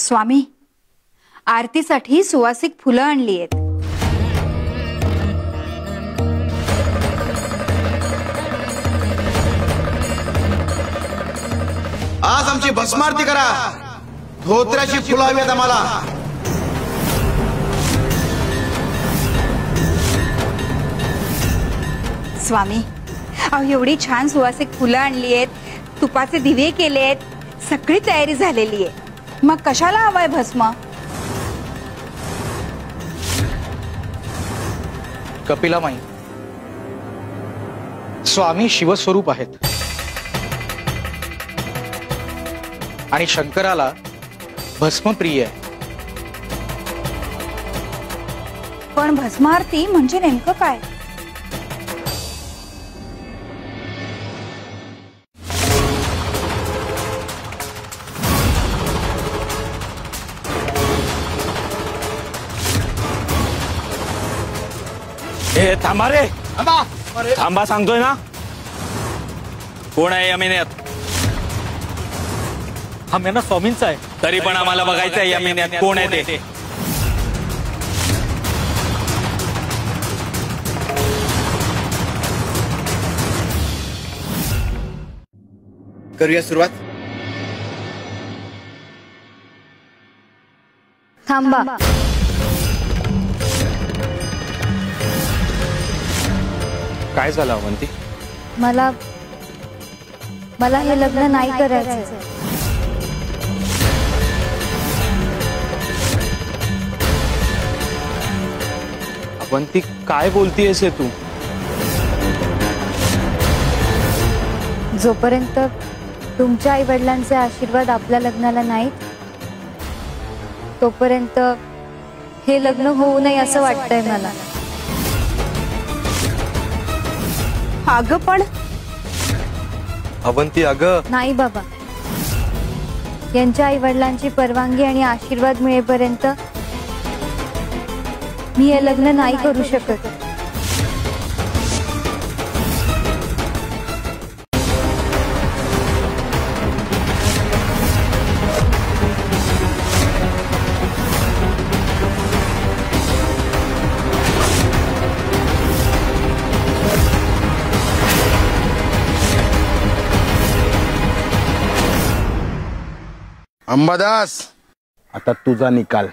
स्वामी, आरतीसाठी सुवासिक फुलं आणली आहेत। आज आमची भस्मारती करा, धोत्र्याची फुलं हवीत आम्हाला। स्वामी, अहो एवढी छान सुवासिक फुलं आणली आहेत, तुपाचे दिवे केलेत, सगळी तयारी झालेली आहे, मग कशाला हवाय भस्म? कपिलामाई, स्वामी शिवस्वरूप आहेत आणि शंकराला भस्म प्रिय आहे। पण भस्मारती म्हणजे नेमकं काय? ए थांबा रे, थांबा सांगतोय ना। कोण आहे यमिन्यात? हा मेना स्वामींचा आहे। तरी पण आम्हाला बघायचं आहे यमिन्यात कोण आहे ते। करूया सुरुवात। थांबा, काय झालं अवंती? मला हे लग्न नाही करायचं। अवंती काय बोलतीयस हे तू? जोपर्यंत तुमच्या आई वडिलांचे आशीर्वाद आपल्या लग्नाला नाहीत, तोपर्यंत हे लग्न होऊ नये असं वाटतंय मला। अगं पण अवंती अगं नाही बाबा, यांच्या आई वडिलांची परवानगी आणि आशीर्वाद मिळेपर्यंत मी हे लग्न नाही करू शकत। अंबादास, आता तुझा निकाल।